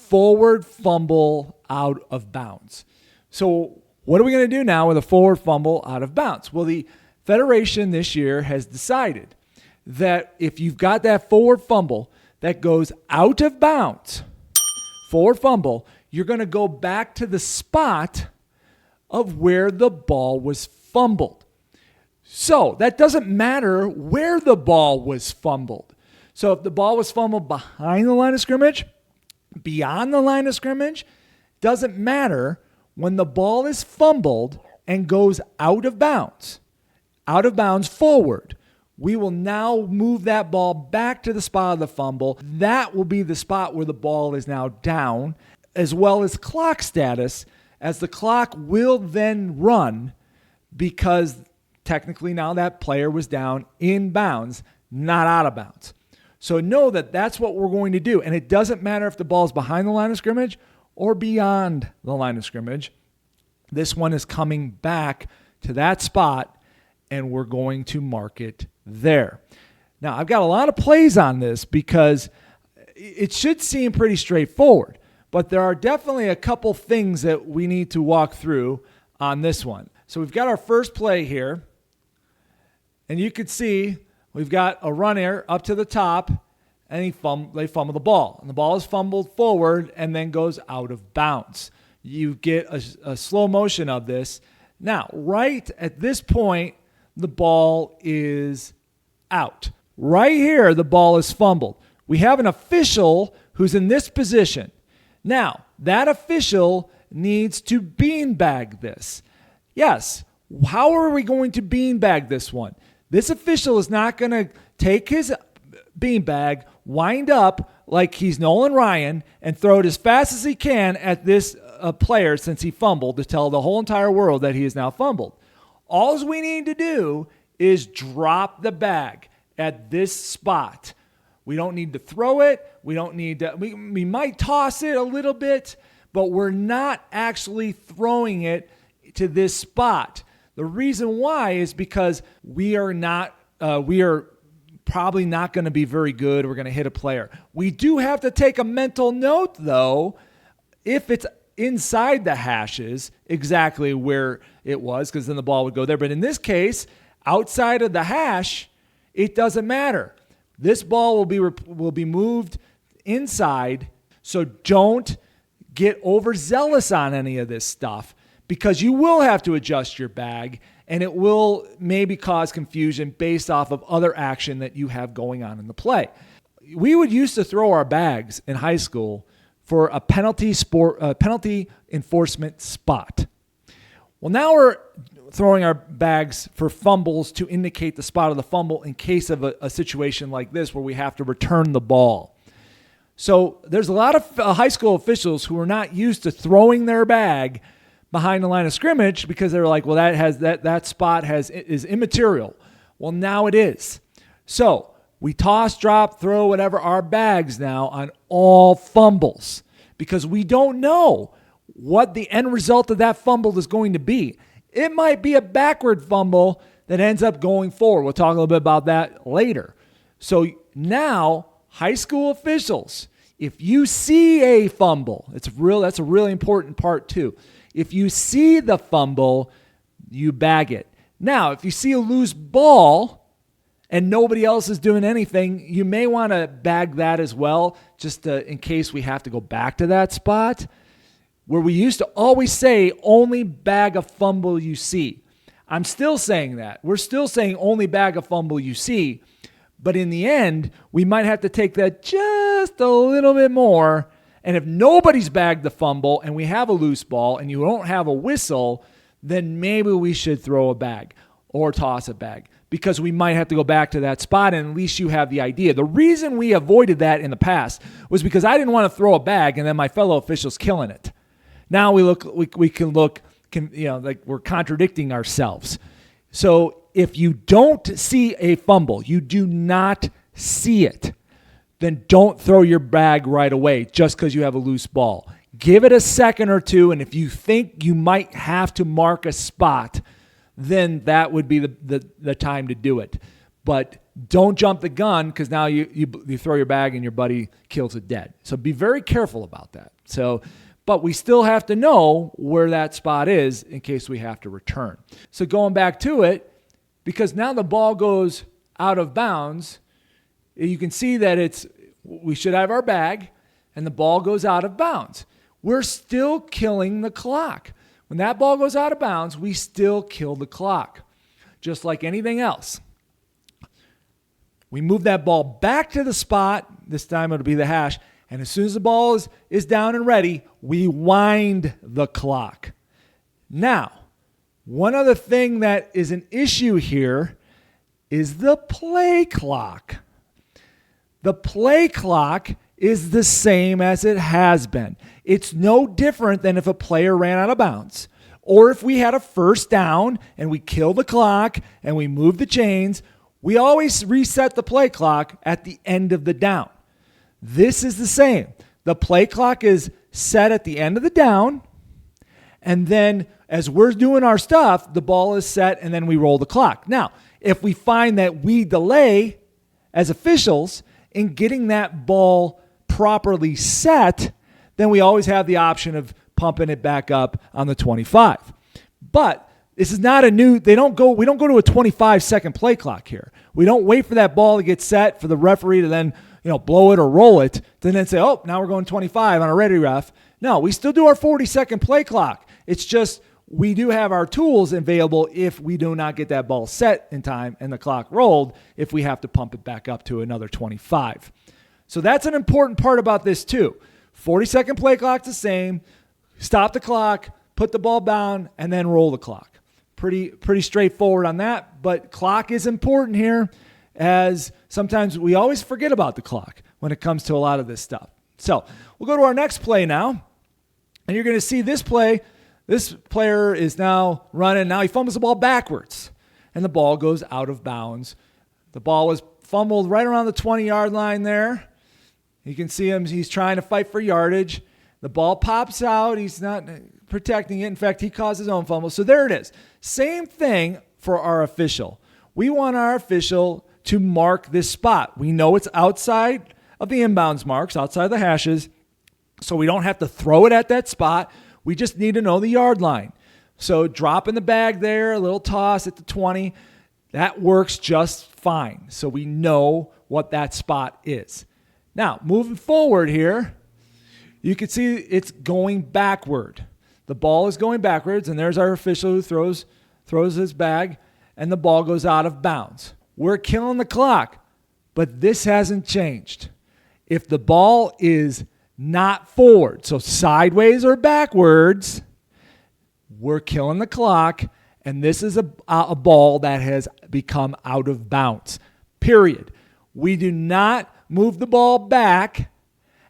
forward fumble out of bounds. So what are we going to do now with a forward fumble out of bounds? Well, the Federation this year has decided that if you've got that forward fumble that goes out of bounds, forward fumble, you're going to go back to the spot of where the ball was fumbled. So that doesn't matter where the ball was fumbled. So if the ball was fumbled behind the line of scrimmage, beyond the line of scrimmage, doesn't matter. When the ball is fumbled and goes out of bounds forward, we will now move that ball back to the spot of the fumble. That will be the spot where the ball is now down, as well as clock status, as the clock will then run because technically now that player was down in bounds, not out of bounds. So know that that's what we're going to do. And it doesn't matter if the ball is behind the line of scrimmage or beyond the line of scrimmage. This one is coming back to that spot, and we're going to mark it there. Now, I've got a lot of plays on this because it should seem pretty straightforward, but there are definitely a couple things that we need to walk through on this one. So we've got our first play here, and you can see we've got a runner up to the top, and they fumble the ball. And the ball is fumbled forward and then goes out of bounds. You get a slow motion of this. Now, right at this point, the ball is out. Right here, the ball is fumbled. We have an official who's in this position. Now, that official needs to beanbag this. Yes, how are we going to beanbag this one? This official is not going to take his beanbag, wind up like he's Nolan Ryan, and throw it as fast as he can at this player since he fumbled to tell the whole entire world that he is now fumbled. All we need to do is drop the bag at this spot. We don't need to throw it. We don't need to. We might toss it a little bit, but we're not actually throwing it to this spot. The reason why is because we are probably not going to be very good. We're going to hit a player. We do have to take a mental note, though, if it's inside the hashes, exactly where it was, because then the ball would go there. But in this case, outside of the hash, it doesn't matter. This ball will be moved inside, so don't get overzealous on any of this stuff, because you will have to adjust your bag, and it will maybe cause confusion based off of other action that you have going on in the play. We would used to throw our bags in high school for a penalty enforcement spot. Well, now we're throwing our bags for fumbles to indicate the spot of the fumble in case of a situation like this where we have to return the ball. So there's a lot of high school officials who are not used to throwing their bag behind the line of scrimmage because they're like, well, that spot is immaterial. Well, now it is. So we toss, drop, throw, whatever, our bags now on all fumbles because we don't know what the end result of that fumble is going to be. It might be a backward fumble that ends up going forward. We'll talk a little bit about that later. So now, high school officials, if you see a fumble, that's a really important part too. If you see the fumble, you bag it. Now, if you see a loose ball and nobody else is doing anything, you may want to bag that as well, just in case we have to go back to that spot. Where we used to always say, only bag a fumble you see. I'm still saying that. We're still saying only bag a fumble you see. But in the end, we might have to take that just a little bit more. And if nobody's bagged the fumble and we have a loose ball and you don't have a whistle, then maybe we should throw a bag or toss a bag because we might have to go back to that spot, and at least you have the idea. The reason we avoided that in the past was because I didn't want to throw a bag and then my fellow officials killing it. Now we can look like we're contradicting ourselves. So if you don't see a fumble, you do not see it, then don't throw your bag right away just because you have a loose ball. Give it a second or two, and if you think you might have to mark a spot, then that would be the time to do it. But don't jump the gun because now you throw your bag and your buddy kills it dead. So be very careful about that. But we still have to know where that spot is in case we have to return. So going back to it, because now the ball goes out of bounds, you can see that we should have our bag and the ball goes out of bounds. We're still killing the clock. When that ball goes out of bounds, we still kill the clock, just like anything else. We move that ball back to the spot. This time it'll be the hash. And as soon as the ball is down and ready, we wind the clock. Now, one other thing that is an issue here is the play clock. The play clock is the same as it has been. It's no different than if a player ran out of bounds or if we had a first down and we kill the clock and we move the chains. We always reset the play clock at the end of the down. This is the same. The play clock is set at the end of the down, and then as we're doing our stuff, the ball is set, and then we roll the clock. Now, if we find that we delay as officials in getting that ball properly set, then we always have the option of pumping it back up on the 25. But this is not we don't go to a 25-second play clock here. We don't wait for that ball to get set for the referee to then, blow it or roll it, to then say, oh, now we're going 25 on a ready ref. No, we still do our 40-second play clock. It's just we do have our tools available if we do not get that ball set in time and the clock rolled, if we have to pump it back up to another 25. So that's an important part about this too. 40-second play clock's the same. Stop the clock, put the ball down, and then roll the clock. Pretty straightforward on that, but clock is important here, as sometimes we always forget about the clock when it comes to a lot of this stuff. So we'll go to our next play now, and you're going to see this play. This player is now running. Now he fumbles the ball backwards, and the ball goes out of bounds. The ball was fumbled right around the 20-yard line there. You can see him. He's trying to fight for yardage. The ball pops out. He's not protecting it. In fact, he caused his own fumble. So there it is. Same thing for our official. We want our official to mark this spot. We know it's outside of the inbounds marks, outside the hashes, so we don't have to throw it at that spot. We just need to know the yard line. So drop in the bag there, a little toss at the 20. That works just fine. So we know what that spot is. Now, moving forward here, you can see it's going backward. The ball is going backwards, and there's our official who throws his bag, and the ball goes out of bounds. We're killing the clock, but this hasn't changed. If the ball is not forward, so sideways or backwards, we're killing the clock, and this is a ball that has become out of bounds, period. We do not move the ball back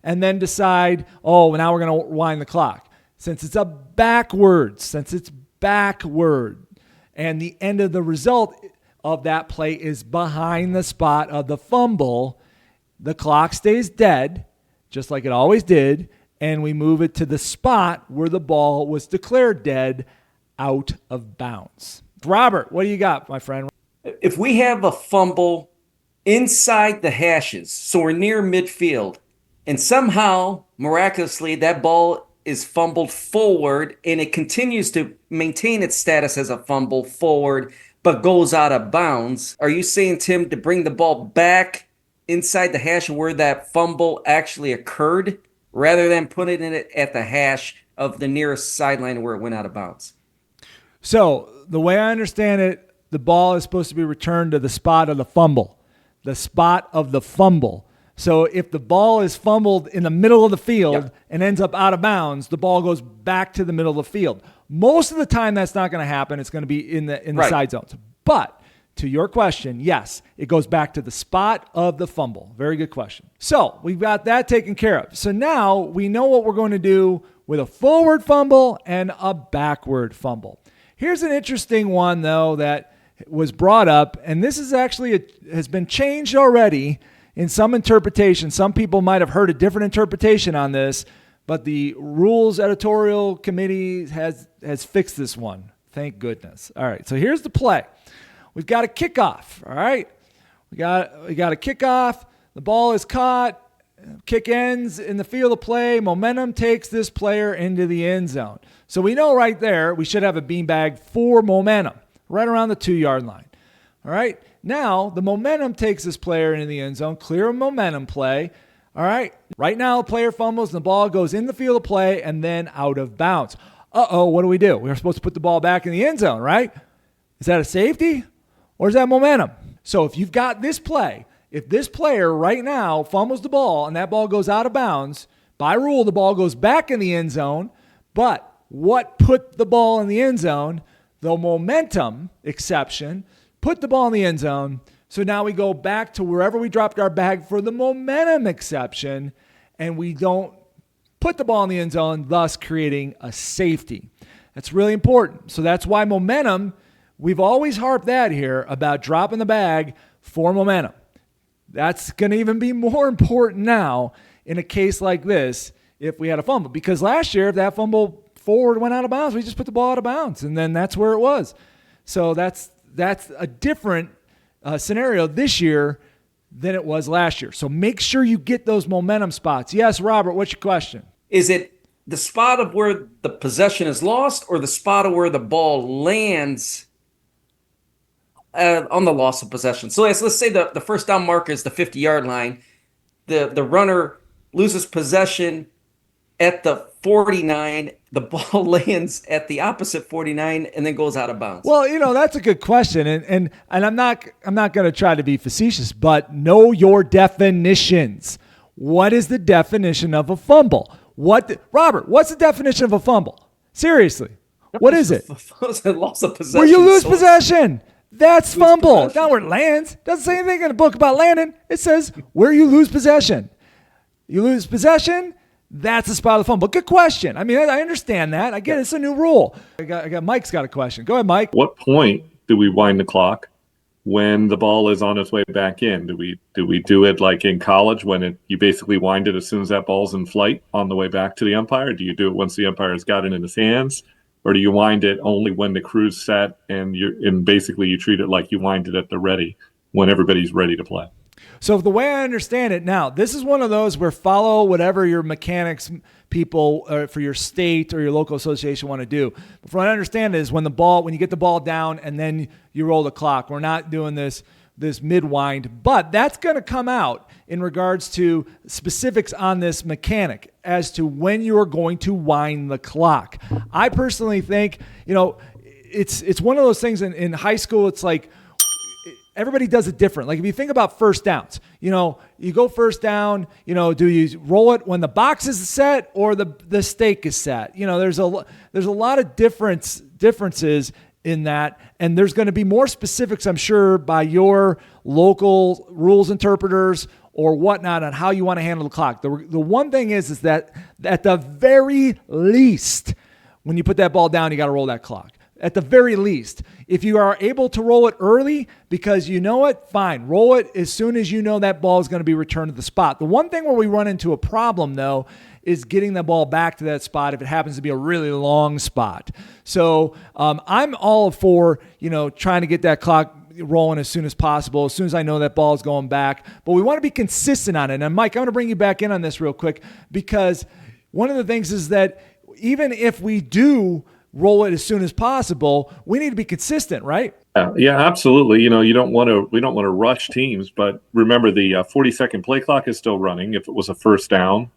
and then decide, oh, now we're going to wind the clock. Since it's backward, and the end of the result of that play is behind the spot of the fumble, the clock stays dead, just like it always did, and we move it to the spot where the ball was declared dead, out of bounds. Robert, what do you got, my friend? If we have a fumble inside the hashes, so we're near midfield, and somehow, miraculously, that ball is fumbled forward and it continues to maintain its status as a fumble forward but goes out of bounds, are you saying, Tim, to bring the ball back inside the hash where that fumble actually occurred rather than putting it at the hash of the nearest sideline where it went out of bounds? So the way I understand it, the ball is supposed to be returned to the spot of the fumble. The spot of the fumble. So if the ball is fumbled in the middle of the field and ends up out of bounds, the ball goes back to the middle of the field. Most of the time, that's not going to happen. It's going to be in the side zones. But to your question, yes, it goes back to the spot of the fumble. Very good question. So we've got that taken care of. So now we know what we're going to do with a forward fumble and a backward fumble. Here's an interesting one, though, that was brought up, and this is actually has been changed already in some interpretation. Some people might have heard a different interpretation on this, but the rules editorial committee has fixed this one. Thank goodness. All right, so here's the play. We've got a kickoff, all right? We got a kickoff. The ball is caught. Kick ends in the field of play. Momentum takes this player into the end zone. So we know right there we should have a beanbag for momentum right around the 2-yard line. All right. Now the momentum takes this player into the end zone. Clear momentum play. All right. Right now the player fumbles and the ball goes in the field of play and then out of bounds. What do? We're supposed to put the ball back in the end zone, right? Is that a safety or is that momentum? So if you've got this play, if this player right now fumbles the ball and that ball goes out of bounds, by rule, the ball goes back in the end zone. But what put the ball in the end zone? The momentum exception put the ball in the end zone. So now we go back to wherever we dropped our bag for the momentum exception, and we don't put the ball in the end zone, thus creating a safety. That's really important. So that's why momentum, we've always harped that here about dropping the bag for momentum. That's going to even be more important now in a case like this if we had a fumble. Because last year, if that fumble forward went out of bounds, we just put the ball out of bounds, and then that's where it was. So that's a different scenario this year than it was last year. So make sure you get those momentum spots. Yes, Robert, what's your question? Is it the spot of where the possession is lost or the spot of where the ball lands on the loss of possession? So let's say the first down marker is the 50-yard line. The runner loses possession at the 49. The ball lands at the opposite 49 and then goes out of bounds. Well, that's a good question, and I'm not going to try to be facetious, but know your definitions. What is the definition of a fumble? Robert, what's the definition of a fumble? Seriously, what is it? Loss of possession. Where you lose possession. That's fumble. Not where it lands. Doesn't say anything in the book about landing. It says where you lose possession. You lose possession, that's the spot of the fumble. Good question. I mean, I understand that. I get it. It's a new rule. I got Mike's got a question. Go ahead, Mike. What point do we wind the clock when the ball is on its way back in? Do we do it like in college when you basically wind it as soon as that ball's in flight on the way back to the umpire? Do you do it once the umpire's got it in his hands? Or do you wind it only when the crew's set and basically you treat it like you wind it at the ready when everybody's ready to play? So the way I understand it now, this is one of those where follow whatever your mechanics people for your state or your local association want to do. But from what I understand is when you get the ball down and then you roll the clock. We're not doing this mid-wind, but that's going to come out in regards to specifics on this mechanic as to when you are going to wind the clock. I personally think, it's one of those things in high school. It's like everybody does it different. Like if you think about first downs, you go first down, do you roll it when the box is set or the stake is set? There's a lot of differences in that, and there's going to be more specifics, I'm sure, by your local rules interpreters or whatnot on how you want to handle the clock. The one thing is that at the very least, when you put that ball down, you got to roll that clock. At the very least, if you are able to roll it early because you know it, fine. Roll it as soon as you know that ball is going to be returned to the spot. The one thing where we run into a problem, though, is getting the ball back to that spot if it happens to be a really long spot. So I'm all for, trying to get that clock rolling as soon as possible, as soon as I know that ball is going back. But we want to be consistent on it. And Mike, I want to bring you back in on this real quick because one of the things is that even if we do roll it as soon as possible, we need to be consistent, right? Yeah, absolutely. We don't want to rush teams, but remember the 40-second play clock is still running. If it was a first down,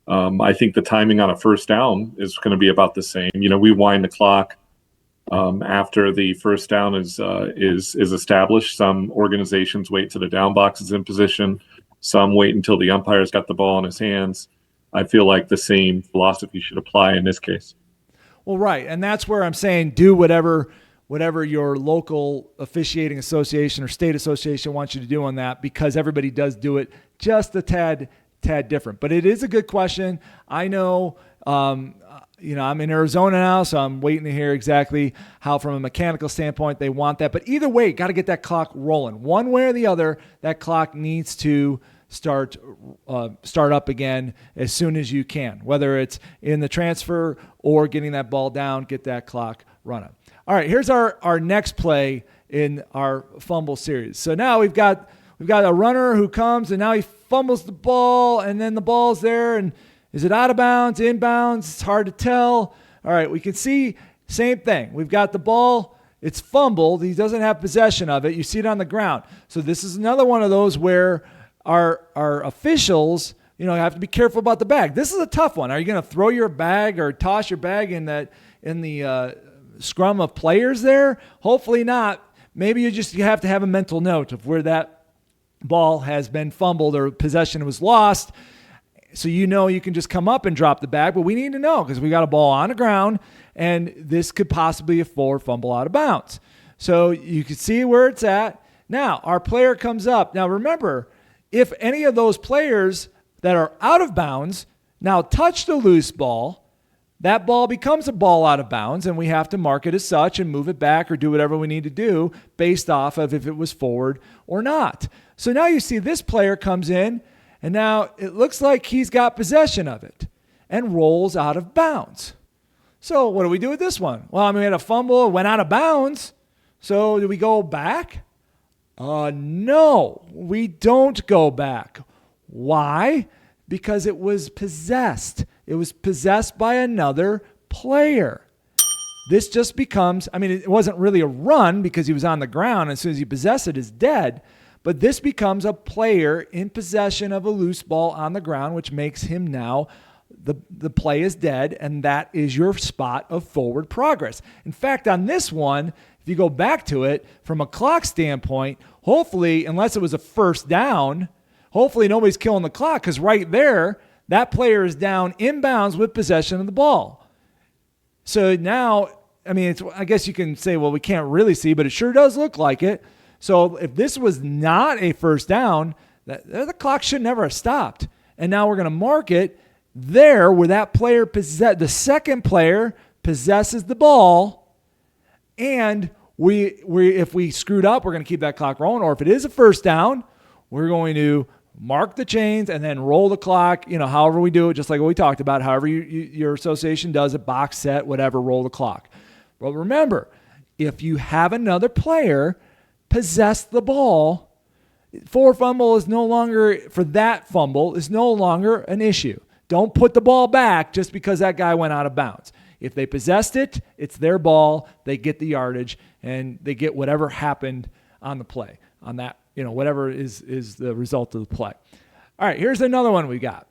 I think the timing on a first down is going to be about the same. We wind the clock after the first down is established. Some organizations wait till the down box is in position. Some wait until the umpire's got the ball in his hands. I feel like the same philosophy should apply in this case. Well, right, and that's where I'm saying do whatever your local officiating association or state association wants you to do on that, because everybody does do it just a tad different. But it is a good question. I know, I'm in Arizona now, so I'm waiting to hear exactly how, from a mechanical standpoint, they want that. But either way, got to get that clock rolling. One way or the other, that clock needs to start up again as soon as you can, whether it's in the transfer or getting that ball down, get that clock running. All right, here's our next play in our fumble series. So now we've got we've got a runner who comes and now he fumbles the ball and then the ball's there. And is it out of bounds, inbounds? It's hard to tell. All right, we can see same thing. We've got the ball. It's fumbled. He doesn't have possession of it. You see it on the ground. So this is another one of those where our officials, have to be careful about the bag. This is a tough one. Are you going to throw your bag or toss your bag in the scrum of players there? Hopefully not. Maybe you have to have a mental note of where that ball has been fumbled or possession was lost. So you can just come up and drop the bag, but we need to know because we got a ball on the ground and this could possibly be a forward fumble out of bounds. So you can see where it's at. Now, our player comes up. Now, remember, if any of those players that are out of bounds now touch the loose ball, that ball becomes a ball out of bounds, and we have to mark it as such and move it back or do whatever we need to do based off of if it was forward or not. So now you see this player comes in, and now it looks like he's got possession of it and rolls out of bounds. So what do we do with this one? Well, we had a fumble, it went out of bounds. So do we go back? No, we don't go back. Why? Because it was possessed. It was possessed by another player. This just becomes, it wasn't really a run because he was on the ground. As soon as he possessed it, it's dead. But this becomes a player in possession of a loose ball on the ground, which makes him now, the play is dead, and that is your spot of forward progress. In fact, on this one, if you go back to it, from a clock standpoint, hopefully, unless it was a first down, hopefully nobody's killing the clock because right there, that player is down inbounds with possession of the ball. So now, I guess you can say, well, we can't really see, but it sure does look like it. So if this was not a first down, the clock should never have stopped. And now we're going to mark it there where that player the second player possesses the ball, and if we screwed up, we're going to keep that clock rolling. Or if it is a first down, we're going to mark the chains and then roll the clock, however we do it, just like what we talked about, however your association does it, box set, whatever, roll the clock. But remember, if you have another player possess the ball, forward fumble is no longer, for that fumble, is no longer an issue. Don't put the ball back just because that guy went out of bounds. If they possessed it, it's their ball. They get the yardage, and they get whatever happened on the play, on that, whatever is the result of the play. All right, here's another one we got.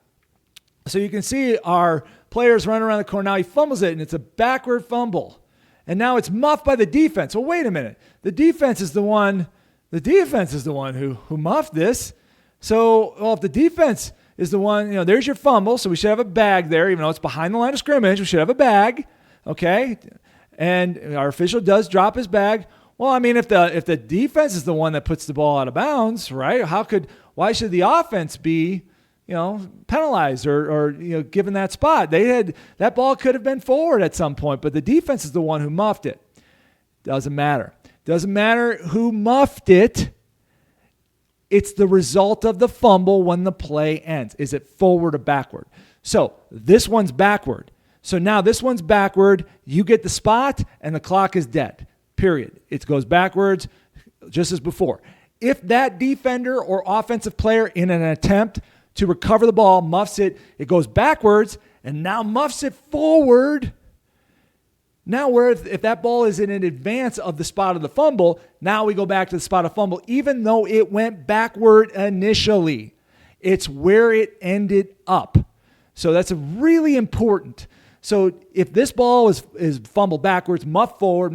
So you can see our players running around the corner. Now he fumbles it, and it's a backward fumble. And now it's muffed by the defense. Well, wait a minute. The defense is the one who muffed this. So, if the defense is the one, there's your fumble. So we should have a bag there, even though it's behind the line of scrimmage. We should have a bag, okay? And our official does drop his bag. Well, if the defense is the one that puts the ball out of bounds, right? Why should the offense be, penalized or given that spot? That ball could have been forward at some point, but the defense is the one who muffed it. Doesn't matter. Doesn't matter who muffed it. It's the result of the fumble when the play ends. Is it forward or backward? So this one's backward. So now this one's backward. You get the spot, and the clock is dead. Period. It goes backwards just as before. If that defender or offensive player in an attempt to recover the ball muffs it, it goes backwards and now muffs it forward. Now, if that ball is in advance of the spot of the fumble, now we go back to the spot of fumble, even though it went backward initially. It's where it ended up. So that's really important. So if this ball is fumbled backwards, muffed forward,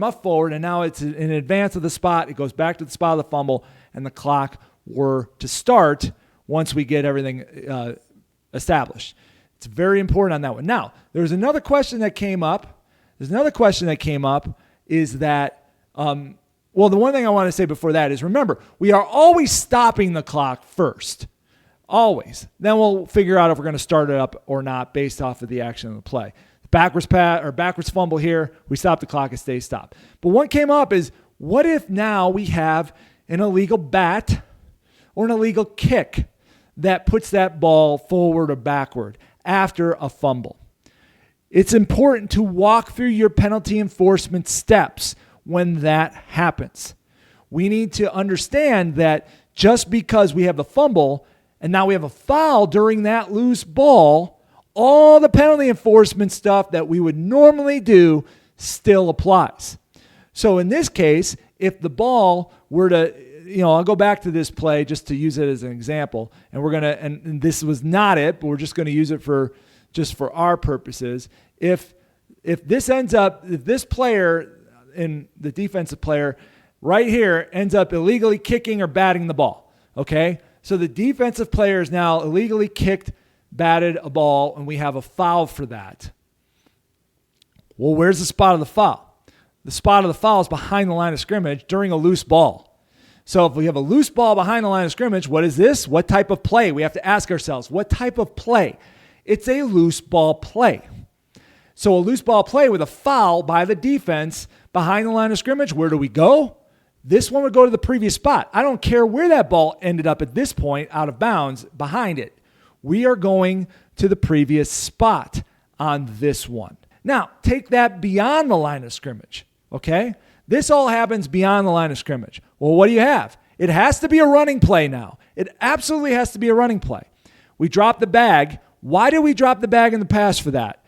and now it's in advance of the spot, it goes back to the spot of the fumble, and the clock were to start once we get everything established. It's very important on that one. Now, there's another question that came up. Is that, the one thing I want to say before that is, remember, we are always stopping the clock first. Always. Then we'll figure out if we're going to start it up or not based off of the action of the play. Backwards fumble here, we stop the clock, it stays stopped. But what came up is, what if now we have an illegal bat or an illegal kick that puts that ball forward or backward after a fumble? It's important to walk through your penalty enforcement steps when that happens. We need to understand that just because we have the fumble and now we have a foul during that loose ball, all the penalty enforcement stuff that we would normally do still applies. So in this case, if the ball were to, I'll go back to this play just to use it as an example, and this was not it, but we're just going to use it for our purposes. If this player, in the defensive player right here, ends up illegally kicking or batting the ball, okay? So the defensive player is now illegally kicked, batted a ball, and we have a foul for that. Well, where's the spot of the foul? The spot of the foul is behind the line of scrimmage during a loose ball. So if we have a loose ball behind the line of scrimmage, what is this? What type of play? We have to ask ourselves, what type of play? It's a loose ball play. So a loose ball play with a foul by the defense behind the line of scrimmage, where do we go? This one would go to the previous spot. I don't care where that ball ended up at this point, out of bounds, behind it. We are going to the previous spot on this one. Now, take that beyond the line of scrimmage, okay? This all happens beyond the line of scrimmage. Well, what do you have? It has to be a running play now. It absolutely has to be a running play. We drop the bag. Why do we drop the bag in the pass for that?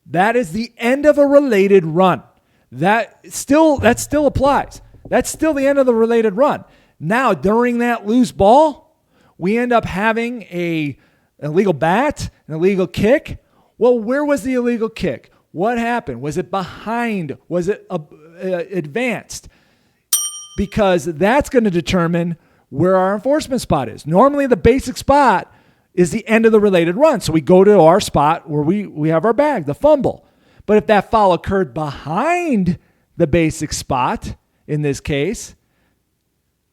That is the end of a related run. That still applies. That's still the end of the related run. Now, during that loose ball, we end up having an illegal bat, an illegal kick. Well, where was the illegal kick? What happened? Was it behind? Was it advanced? Because that's going to determine where our enforcement spot is. Normally, the basic spot is the end of the related run. So we go to our spot where we have our bag, the fumble. But if that foul occurred behind the basic spot, in this case,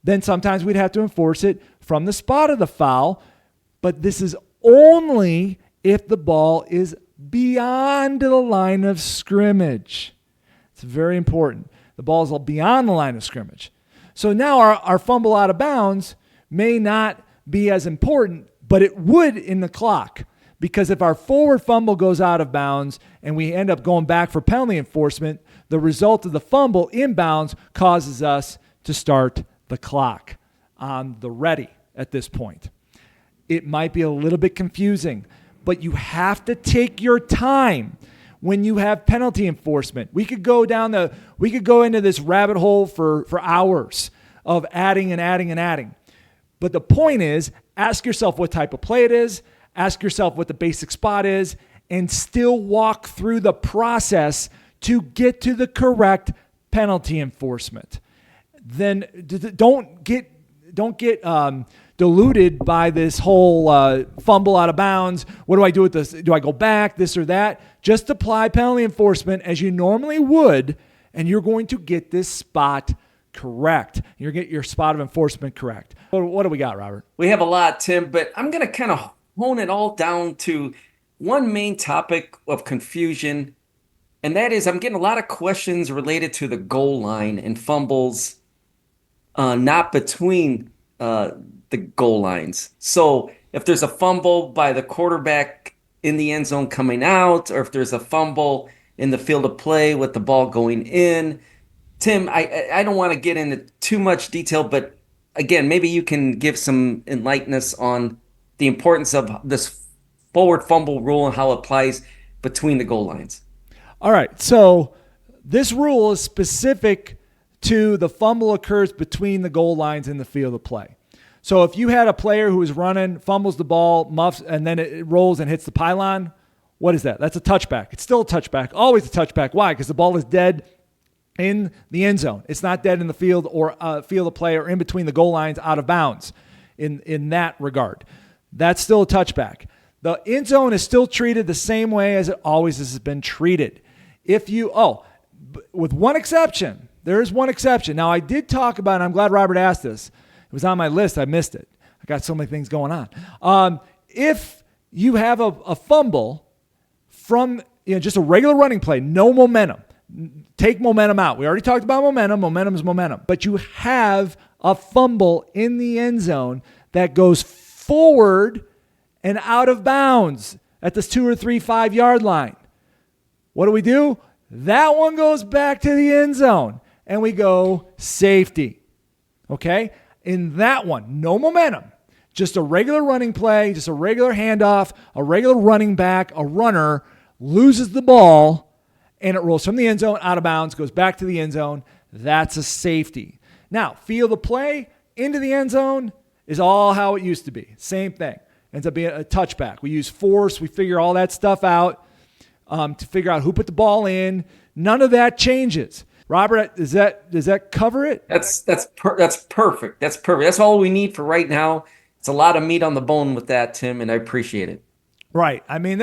then sometimes we'd have to enforce it from the spot of the foul. But this is only if the ball is beyond the line of scrimmage. It's very important. The ball is beyond the line of scrimmage. So now our fumble out of bounds may not be as important, but it would in the clock. Because if our forward fumble goes out of bounds and we end up going back for penalty enforcement, the result of the fumble inbounds causes us to start the clock on the ready at this point. It might be a little bit confusing, but you have to take your time when you have penalty enforcement. We could go into this rabbit hole for hours of adding and adding and adding. But the point is, ask yourself what type of play it is, ask yourself what the basic spot is, and still walk through the process to get to the correct penalty enforcement. Then don't get diluted by this whole fumble out of bounds. What do I do with this? Do I go back, this or that? Just apply penalty enforcement as you normally would, and you're going to get this spot correct. You're going to get your spot of enforcement correct. What do we got, Robert? We have a lot, Tim, but I'm going to kind of hone it all down to one main topic of confusion, and that is I'm getting a lot of questions related to the goal line and fumbles not between the goal lines. So if there's a fumble by the quarterback in the end zone coming out, or if there's a fumble in the field of play with the ball going in, Tim, I don't want to get into too much detail, but again, maybe you can give some enlightenment on the importance of this forward fumble rule and how it applies between the goal lines. All right, so this rule is specific to the fumble occurs between the goal lines in the field of play. So if you had a player who is running, fumbles the ball, muffs, and then it rolls and hits the pylon, what is that? That's a touchback. It's still a touchback, always a touchback. Why? Because the ball is dead in the end zone. It's not dead in the field or field of play or in between the goal lines out of bounds in that regard. That's still a touchback. The end zone is still treated the same way as it always has been treated. With one exception, there is one exception. Now, I did talk about, and I'm glad Robert asked this. It was on my list. I missed it. I got so many things going on. If you have a fumble from just a regular running play, no momentum, take momentum out. We already talked about momentum. Momentum is momentum. But you have a fumble in the end zone that goes forward and out of bounds at this 2 or 3, 5 yard line. What do? That one goes back to the end zone and we go safety. Okay? In that one, no momentum. Just a regular running play, just a regular handoff, a regular running back, a runner loses the ball, and it rolls from the end zone out of bounds, goes back to the end zone. That's a safety. Now, field of play into the end zone is all how it used to be. Same thing. Ends up being a touchback. We use force. We figure all that stuff out to figure out who put the ball in. None of that changes. Robert, does that cover it? That's perfect. That's perfect. That's all we need for right now. It's a lot of meat on the bone with that, Tim, and I appreciate it. Right. I mean,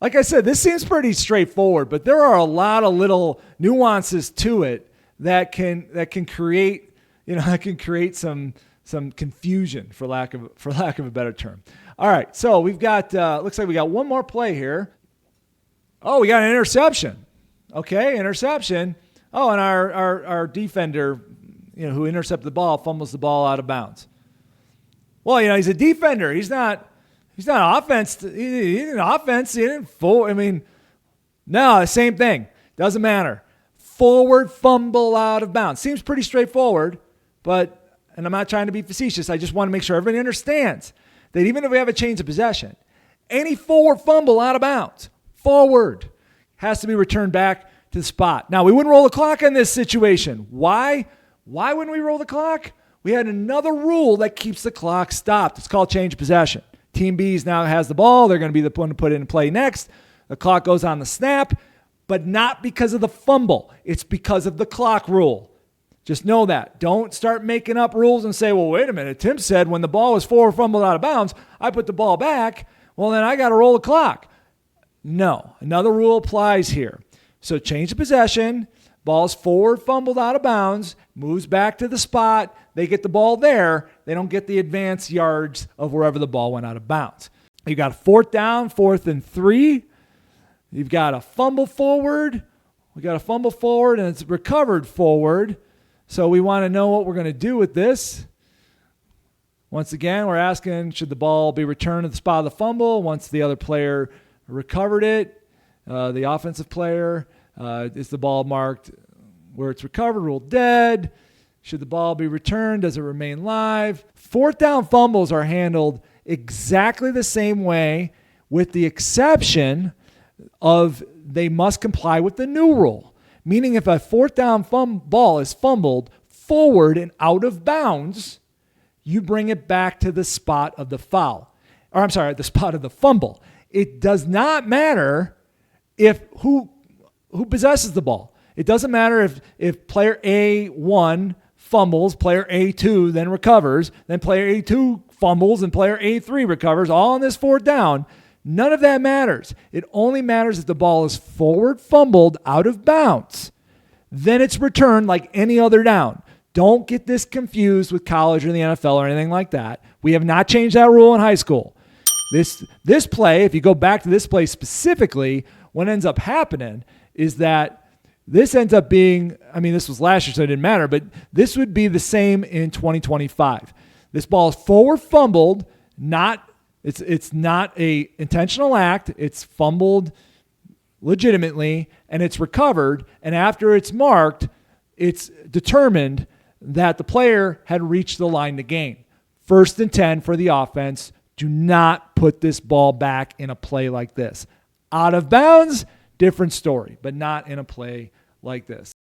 like I said, this seems pretty straightforward, but there are a lot of little nuances to it that can create, some confusion for lack of a better term. All right. So we've got looks like we got one more play here. Oh, we got an interception. Okay, interception. Oh, and our defender, who intercepted the ball, fumbles the ball out of bounds. Well, he's a defender. He's not offense. He didn't offense. He didn't full. I mean, no, same thing. Doesn't matter. Forward fumble out of bounds. Seems pretty straightforward, and I'm not trying to be facetious. I just want to make sure everybody understands that even if we have a change of possession, any forward fumble out of bounds, forward, has to be returned back to the spot. Now, we wouldn't roll the clock in this situation. Why? Why wouldn't we roll the clock? We had another rule that keeps the clock stopped. It's called change of possession. Team B now has the ball. They're going to be the one to put it in play next. The clock goes on the snap, but not because of the fumble. It's because of the clock rule. Just know that. Don't start making up rules and say, well, wait a minute. Tim said when the ball was forward fumbled out of bounds, I put the ball back. Well, then I got to roll the clock. No, another rule applies here. So change of possession, ball's forward fumbled out of bounds, moves back to the spot. They get the ball there. They don't get the advance yards of wherever the ball went out of bounds. You got a 4th down, 4th and 3. You've got a fumble forward. We got a fumble forward, and it's recovered forward. So we want to know what we're going to do with this. Once again, we're asking, should the ball be returned to the spot of the fumble once the other player recovered it? The offensive player, is the ball marked where it's recovered, ruled dead? Should the ball be returned? Does it remain live? 4th down fumbles are handled exactly the same way, with the exception of they must comply with the new rule. Meaning if a 4th down ball is fumbled forward and out of bounds, you bring it back to the spot of the foul. Or I'm sorry, the spot of the fumble. It does not matter if who possesses the ball. It doesn't matter if player A1 fumbles, player A2 then recovers, then player A2 fumbles, and player A3 recovers, all on this 4th down. None of that matters. It only matters if the ball is forward fumbled out of bounds. Then it's returned like any other down. Don't get this confused with college or the NFL or anything like that. We have not changed that rule in high school. This play, if you go back to this play specifically, what ends up happening is that this ends up being, this was last year, so it didn't matter, but this would be the same in 2025. This ball is forward fumbled, it's not a intentional act. It's fumbled legitimately, and it's recovered. And after it's marked, it's determined that the player had reached the line to gain. 1st and 10 for the offense. Do not put this ball back in a play like this. Out of bounds, different story, but not in a play like this.